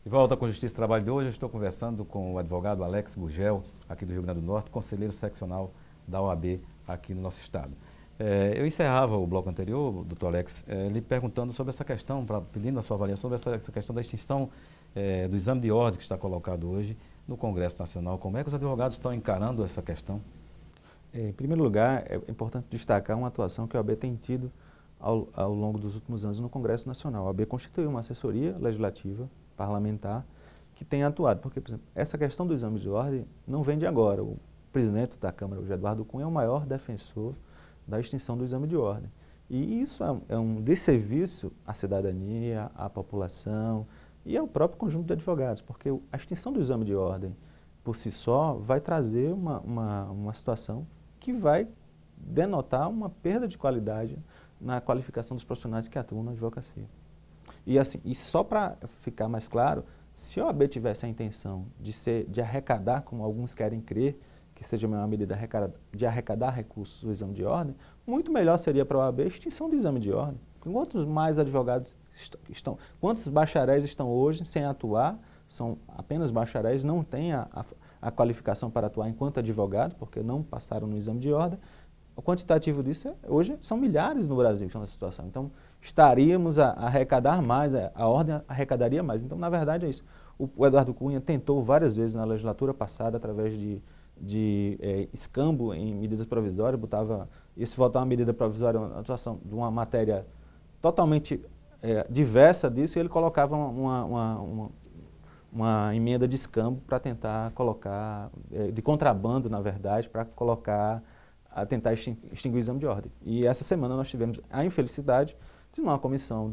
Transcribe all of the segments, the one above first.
De volta com a Justiça e Trabalho de hoje, eu estou conversando com o advogado Alex Gurgel, aqui do Rio Grande do Norte, conselheiro seccional da OAB aqui no nosso estado. Eu encerrava o bloco anterior, doutor Alex, lhe perguntando sobre essa questão, pedindo a sua avaliação sobre essa questão da extinção do exame de ordem que está colocado hoje no Congresso Nacional. Como é que os advogados estão encarando essa questão? Em primeiro lugar, é importante destacar uma atuação que a OAB tem tido ao longo dos últimos anos no Congresso Nacional. A OAB constituiu uma assessoria legislativa, parlamentar, que tem atuado. Porque, por exemplo, essa questão do exame de ordem não vem de agora. O presidente da Câmara, o Eduardo Cunha, é o maior defensor da extinção do exame de ordem. E isso é um desserviço à cidadania, à população e ao próprio conjunto de advogados, porque a extinção do exame de ordem, por si só, vai trazer uma situação que vai denotar uma perda de qualidade na qualificação dos profissionais que atuam na advocacia. E só para ficar mais claro, se a OAB tivesse a intenção de arrecadar, como alguns querem crer, que seja uma medida de arrecadar recursos do exame de ordem, muito melhor seria para a OAB a extinção do exame de ordem. Quantos mais advogados quantos bacharéis estão hoje sem atuar, são apenas bacharéis, não têm a qualificação para atuar enquanto advogado, porque não passaram no exame de ordem. O quantitativo disso, hoje, são milhares no Brasil que estão nessa situação. Então, estaríamos a arrecadar mais, a ordem arrecadaria mais. Então, na verdade, é isso. O Eduardo Cunha tentou várias vezes na legislatura passada, através de escambo em medidas provisórias, se votar uma medida provisória, uma atuação de uma matéria totalmente diversa disso, e ele colocava uma emenda de escambo para tentar colocar, de contrabando, na verdade, para tentar extinguir o exame de ordem. E essa semana nós tivemos a infelicidade de, numa comissão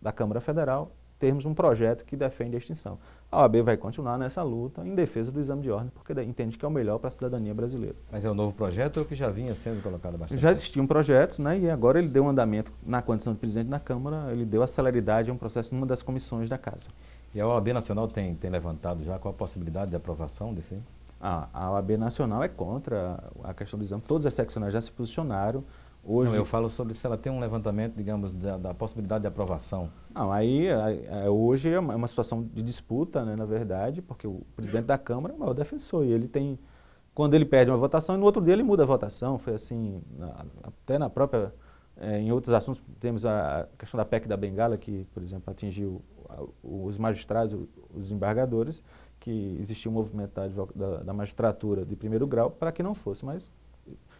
da Câmara Federal, termos um projeto que defende a extinção. A OAB vai continuar nessa luta em defesa do exame de ordem, porque entende que é o melhor para a cidadania brasileira. Mas é um novo projeto ou que já vinha sendo colocado bastante? Já existia um projeto, né, e agora ele deu um andamento na condição de presidente da Câmara, ele deu a celeridade a um processo numa das comissões da Casa. E a OAB Nacional tem levantado já qual a possibilidade de aprovação desse aí? A OAB Nacional é contra a questão do exame. Todas as seccionais já se posicionaram. Hoje... Não, eu falo sobre se ela tem um levantamento, digamos, da possibilidade de aprovação. Não, hoje é uma situação de disputa, né, na verdade, porque o presidente da Câmara é o maior defensor. E ele tem, quando ele perde uma votação, e no outro dia ele muda a votação. Foi assim, até na própria, em outros assuntos, temos a questão da PEC da Bengala, que, por exemplo, atingiu os magistrados, os desembargadores, que existia um movimento da magistratura de primeiro grau para que não fosse,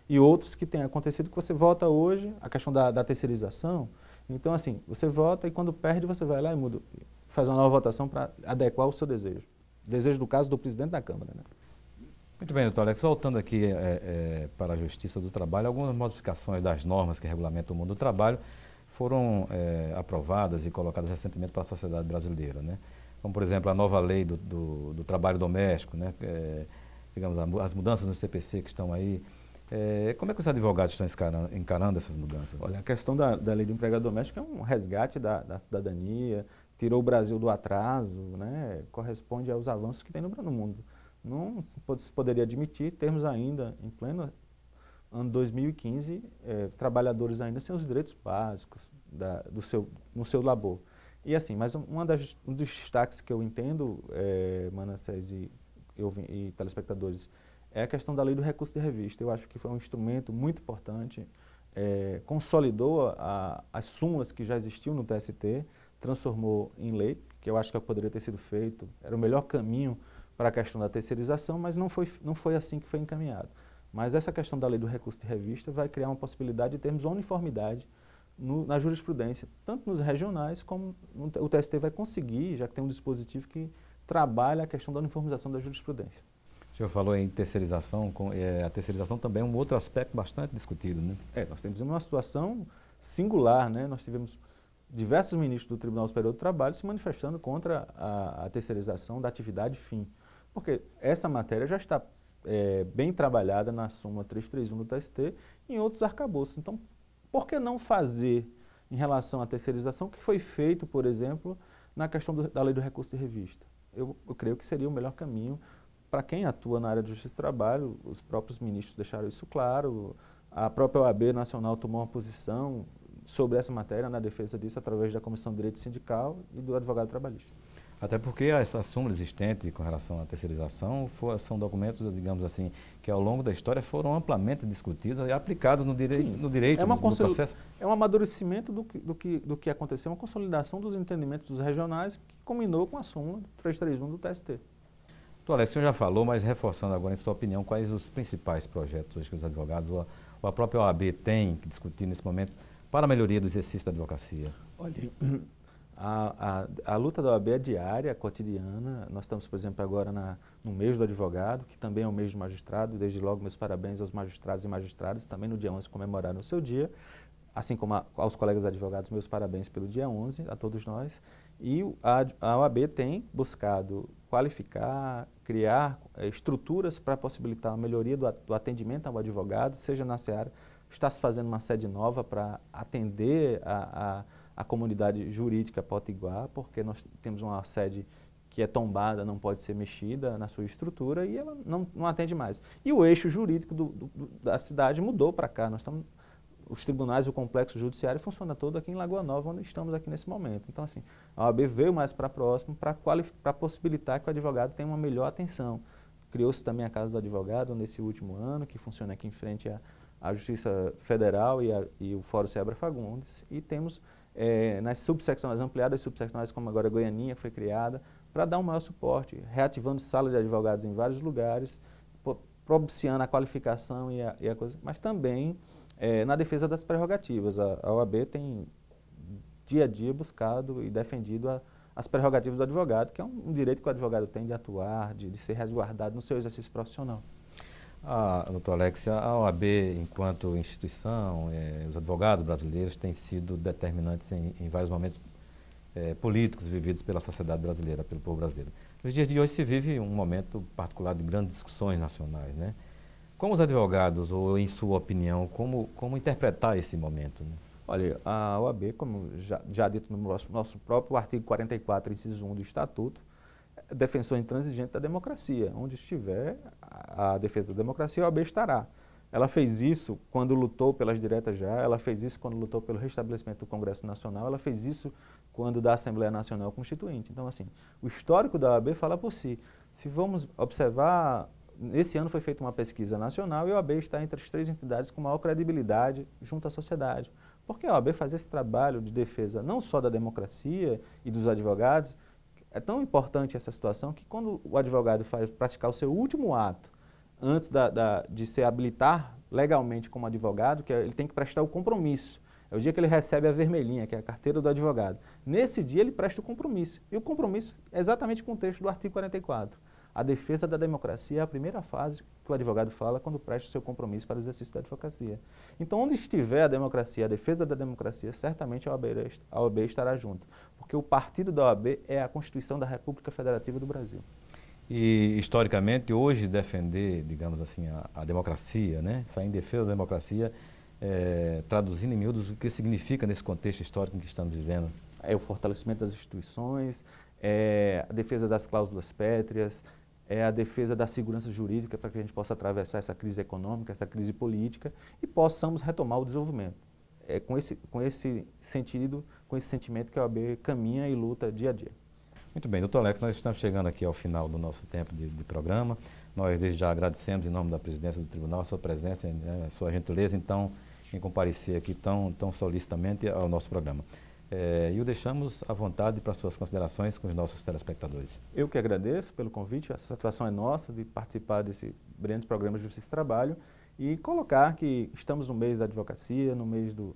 e outros que têm acontecido que você vota hoje, a questão da terceirização. Então, assim, você vota e quando perde você vai lá e muda, faz uma nova votação para adequar o seu desejo. Desejo, do caso, do presidente da Câmara, né? Muito bem, doutor Alex, voltando aqui para a Justiça do Trabalho, algumas modificações das normas que regulamentam o mundo do trabalho foram aprovadas e colocadas recentemente para a sociedade brasileira, né? Como, por exemplo, a nova lei do trabalho doméstico, né? Digamos, as mudanças no CPC que estão aí. Como é que os advogados estão encarando essas mudanças? Olha, a questão da lei do empregado doméstico é um resgate da cidadania, tirou o Brasil do atraso, né? Corresponde aos avanços que tem no mundo. Não se poderia admitir termos ainda, em pleno ano 2015, trabalhadores ainda sem os direitos básicos no seu labor. E assim, mas um dos destaques que eu entendo, Manassés e telespectadores, é a questão da lei do recurso de revista. Eu acho que foi um instrumento muito importante, consolidou as súmulas que já existiam no TST, transformou em lei, que eu acho que poderia ter sido feito, era o melhor caminho para a questão da terceirização, mas não foi assim que foi encaminhado. Mas essa questão da lei do recurso de revista vai criar uma possibilidade de termos uniformidade na jurisprudência, tanto nos regionais como o TST vai conseguir, já que tem um dispositivo que trabalha a questão da uniformização da jurisprudência. O senhor falou em terceirização, a terceirização também é um outro aspecto bastante discutido, né? Nós temos uma situação singular, né? Nós tivemos diversos ministros do Tribunal Superior do Trabalho se manifestando contra a terceirização da atividade fim, porque essa matéria já está bem trabalhada na súmula 331 do TST e em outros arcabouços. Então, por que não fazer em relação à terceirização o que foi feito, por exemplo, na questão da lei do recurso de revista? Eu creio que seria o melhor caminho para quem atua na área de justiça e trabalho. Os próprios ministros deixaram isso claro, a própria OAB Nacional tomou uma posição sobre essa matéria, na defesa disso, através da Comissão de Direito Sindical e do advogado trabalhista. Até porque essa súmula existente com relação à terceirização são documentos, digamos assim, que ao longo da história foram amplamente discutidos e aplicados no direito, no processo. É um amadurecimento do que aconteceu, uma consolidação dos entendimentos dos regionais que combinou com a súmula 331 do TST. Doutor Alex, o senhor já falou, mas reforçando agora em sua opinião, quais os principais projetos hoje que os advogados ou a própria OAB tem que discutir nesse momento para a melhoria do exercício da advocacia? Olha, a luta da OAB é diária, cotidiana. Nós estamos, por exemplo, agora no mês do advogado, que também é o mês do magistrado. Desde logo, meus parabéns aos magistrados e magistradas, também no dia 11 comemoraram o seu dia. Assim como aos colegas advogados, meus parabéns pelo dia 11, a todos nós. E a OAB tem buscado qualificar, criar estruturas para possibilitar a melhoria do atendimento ao advogado, seja na seara. Está se fazendo uma sede nova para atender a comunidade jurídica potiguar, porque nós temos uma sede que é tombada, não pode ser mexida na sua estrutura e ela não atende mais. E o eixo jurídico da cidade mudou para cá. Os tribunais, o complexo judiciário funciona todo aqui em Lagoa Nova, onde estamos aqui nesse momento. Então, assim, a OAB veio mais para próximo para possibilitar que o advogado tenha uma melhor atenção. Criou-se também a Casa do Advogado nesse último ano, que funciona aqui em frente à Justiça Federal e o Fórum Seabra Fagundes. E temos nas subseccionais ampliadas, subseccionais como agora a Goianinha foi criada, para dar um maior suporte, reativando salas de advogados em vários lugares, propiciando a qualificação e a coisa, mas também na defesa das prerrogativas. A OAB tem dia a dia buscado e defendido as prerrogativas do advogado, que é um direito que o advogado tem de atuar, de ser resguardado no seu exercício profissional. Doutor Alex, a OAB, enquanto instituição, os advogados brasileiros têm sido determinantes em vários momentos políticos vividos pela sociedade brasileira, pelo povo brasileiro. Nos dias de hoje se vive um momento particular de grandes discussões nacionais, né? Como os advogados, ou em sua opinião, como interpretar esse momento, né? Olha, a OAB, como já dito no nosso próprio artigo 44, inciso 1 do Estatuto, é defensor intransigente da democracia. Onde estiver a defesa da democracia, a OAB estará. Ela fez isso quando lutou pelas diretas já, ela fez isso quando lutou pelo restabelecimento do Congresso Nacional, ela fez isso quando da Assembleia Nacional Constituinte. Então, assim, o histórico da OAB fala por si. Se vamos observar, esse ano foi feita uma pesquisa nacional e a OAB está entre as 3 entidades com maior credibilidade junto à sociedade. Porque a OAB faz esse trabalho de defesa não só da democracia e dos advogados. É tão importante essa situação que quando o advogado faz praticar o seu último ato, antes de se habilitar legalmente como advogado, que ele tem que prestar o compromisso. É o dia que ele recebe a vermelhinha, que é a carteira do advogado. Nesse dia ele presta o compromisso. E o compromisso é exatamente com o texto do artigo 44. A defesa da democracia é a primeira fase que o advogado fala quando presta o seu compromisso para o exercício da advocacia. Então, onde estiver a democracia, a defesa da democracia, certamente a OAB estará junto. Porque o partido da OAB é a Constituição da República Federativa do Brasil. E, historicamente, hoje defender, digamos assim, a democracia, né? Sair em defesa da democracia, traduzindo em miúdos o que significa nesse contexto histórico em que estamos vivendo. É o fortalecimento das instituições, a defesa das cláusulas pétreas, a defesa da segurança jurídica para que a gente possa atravessar essa crise econômica, essa crise política e possamos retomar o desenvolvimento. É com esse sentido, com esse sentimento que a OAB caminha e luta dia a dia. Muito bem, doutor Alex, nós estamos chegando aqui ao final do nosso tempo de programa. Nós desde já agradecemos em nome da presidência do tribunal a sua presença, a sua gentileza, então, em comparecer aqui tão solicitamente ao nosso programa. E o deixamos à vontade para suas considerações com os nossos telespectadores. Eu que agradeço pelo convite, a satisfação é nossa de participar desse brilhante programa Justiça e Trabalho e colocar que estamos no mês da advocacia, no mês do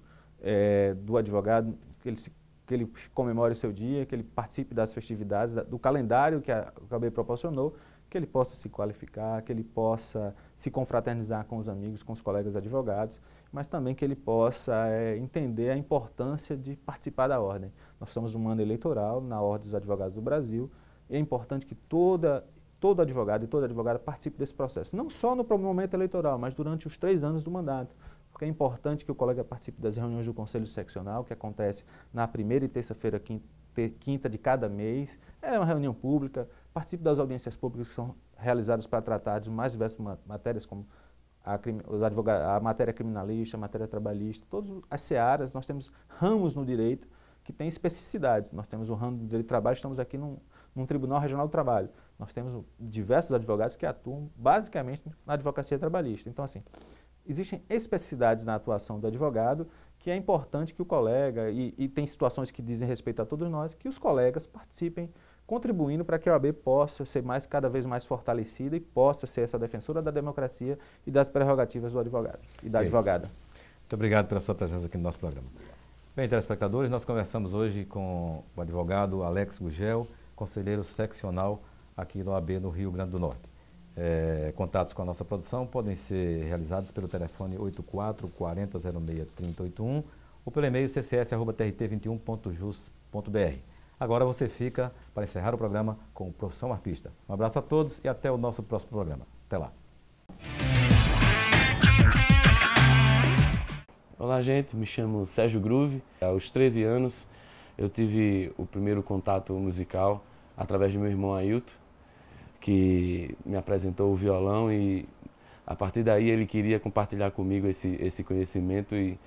advogado, que ele comemore o seu dia, que ele participe das festividades, do calendário que a OAB proporcionou, que ele possa se qualificar, que ele possa se confraternizar com os amigos, com os colegas advogados, mas também que ele possa entender a importância de participar da ordem. Nós estamos num ano eleitoral, na Ordem dos Advogados do Brasil, e é importante que todo advogado e toda advogada participe desse processo, não só no momento eleitoral, mas durante os 3 anos do mandato. Porque é importante que o colega participe das reuniões do Conselho Seccional, que acontece na primeira e terça-feira, quinta de cada mês. É uma reunião pública, participe das audiências públicas que são realizadas para tratar de mais diversas matérias, como a matéria criminalista, a matéria trabalhista, todas as searas. Nós temos ramos no direito que têm especificidades. Nós temos o ramo do direito do trabalho, estamos aqui num Tribunal Regional do Trabalho. Nós temos diversos advogados que atuam basicamente na advocacia trabalhista. Então, assim, existem especificidades na atuação do advogado que é importante que o colega, e tem situações que dizem respeito a todos nós, que os colegas participem, contribuindo para que a OAB possa ser cada vez mais fortalecida e possa ser essa defensora da democracia e das prerrogativas do advogado e da advogada. Muito obrigado pela sua presença aqui no nosso programa. Bem, telespectadores, nós conversamos hoje com o advogado Alex Gugel, conselheiro seccional aqui da OAB no Rio Grande do Norte. Contatos com a nossa produção podem ser realizados pelo telefone 84 40 06 3081 ou pelo e-mail ccs@trt21.jus.br. Agora você fica para encerrar o programa com o Profissão Artista. Um abraço a todos e até o nosso próximo programa. Até lá. Olá, gente. Me chamo Sérgio Groove. Aos 13 anos eu tive o primeiro contato musical através de meu irmão Ailton, que me apresentou o violão, e a partir daí ele queria compartilhar comigo esse conhecimento, e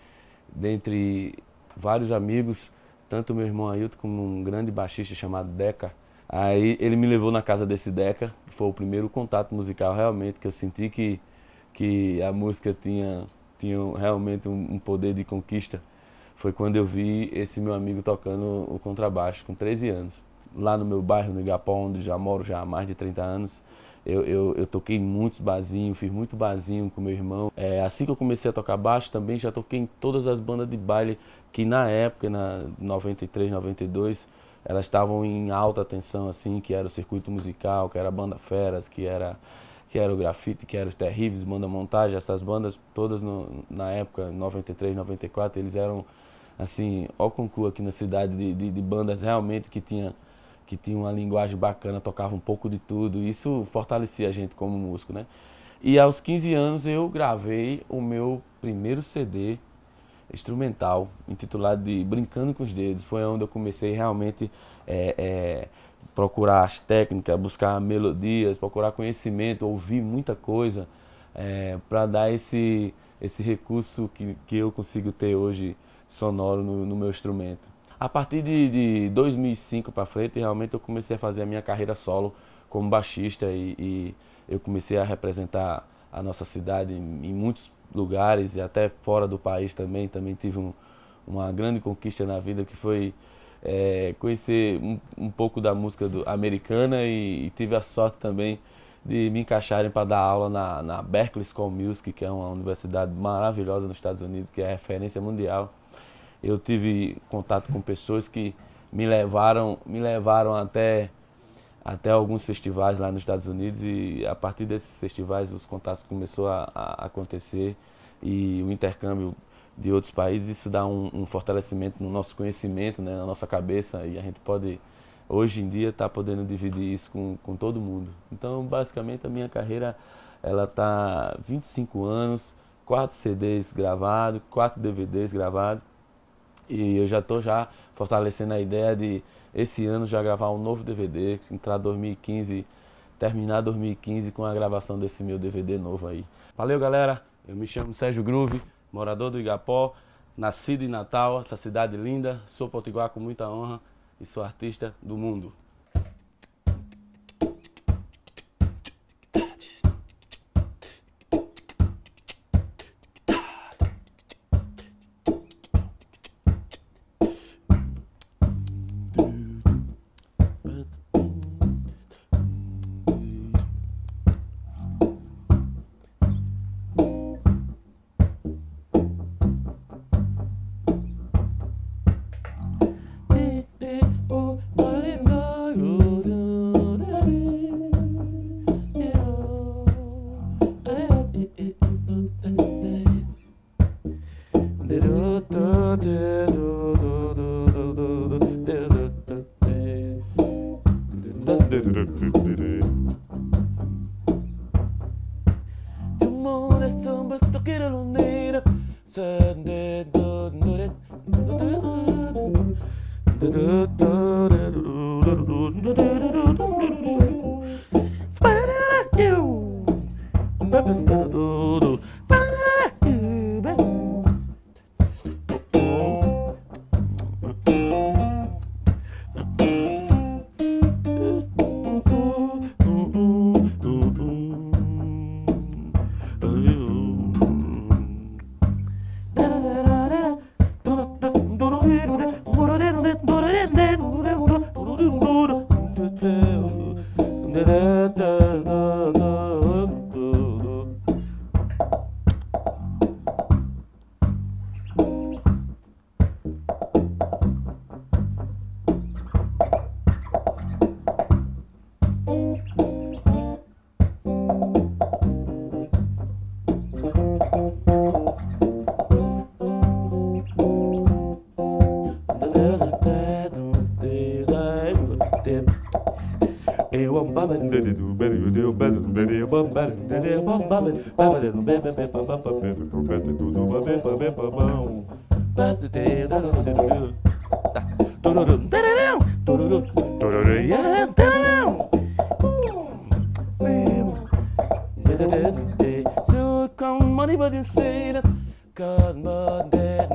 dentre vários amigos, tanto meu irmão Ailton como um grande baixista chamado Deca, aí ele me levou na casa desse Deca, que foi o primeiro contato musical realmente que eu senti que a música tinha realmente um poder de conquista. Foi quando eu vi esse meu amigo tocando o contrabaixo com 13 anos. Lá no meu bairro, no Igapó, onde já moro já há mais de 30 anos, eu toquei muitos barzinhos, fiz muito barzinho com meu irmão. Assim que eu comecei a tocar baixo, também já toquei em todas as bandas de baile que na época, na 93, 92, elas estavam em alta tensão, assim, que era o circuito musical, que era a Banda Feras, que era o Grafite, que era os Terríveis, Banda Montagem. Essas bandas todas na época, 93, 94, eles eram, assim, ó concurso aqui na cidade de bandas realmente que tinha uma linguagem bacana, tocava um pouco de tudo, e isso fortalecia a gente como músico, né? E aos 15 anos eu gravei o meu primeiro CD instrumental, intitulado de Brincando com os Dedos. Foi onde eu comecei realmente procurar as técnicas, buscar melodias, procurar conhecimento, ouvir muita coisa, para dar esse recurso que eu consigo ter hoje sonoro no meu instrumento. A partir de 2005 para frente, realmente eu comecei a fazer a minha carreira solo como baixista, e eu comecei a representar a nossa cidade em muitos lugares e até fora do país também. Também tive uma grande conquista na vida, que foi conhecer um pouco da música americana, e tive a sorte também de me encaixarem para dar aula na Berklee School of Music, que é uma universidade maravilhosa nos Estados Unidos, que é referência mundial. Eu tive contato com pessoas que me levaram até alguns festivais lá nos Estados Unidos, e a partir desses festivais os contatos começaram a acontecer, e o intercâmbio de outros países, isso dá um fortalecimento no nosso conhecimento, né, na nossa cabeça, e a gente pode, hoje em dia, estar podendo dividir isso com todo mundo. Então, basicamente, a minha carreira, ela está 25 anos, 4 CDs gravados, 4 DVDs gravados, e eu já estou fortalecendo a ideia de, esse ano, já gravar um novo DVD, entrar 2015, terminar 2015 com a gravação desse meu DVD novo aí. Valeu, galera! Eu me chamo Sérgio Groove, morador do Igapó, nascido em Natal, essa cidade linda. Sou potiguar com muita honra e sou artista do mundo. So come money but you say that God but that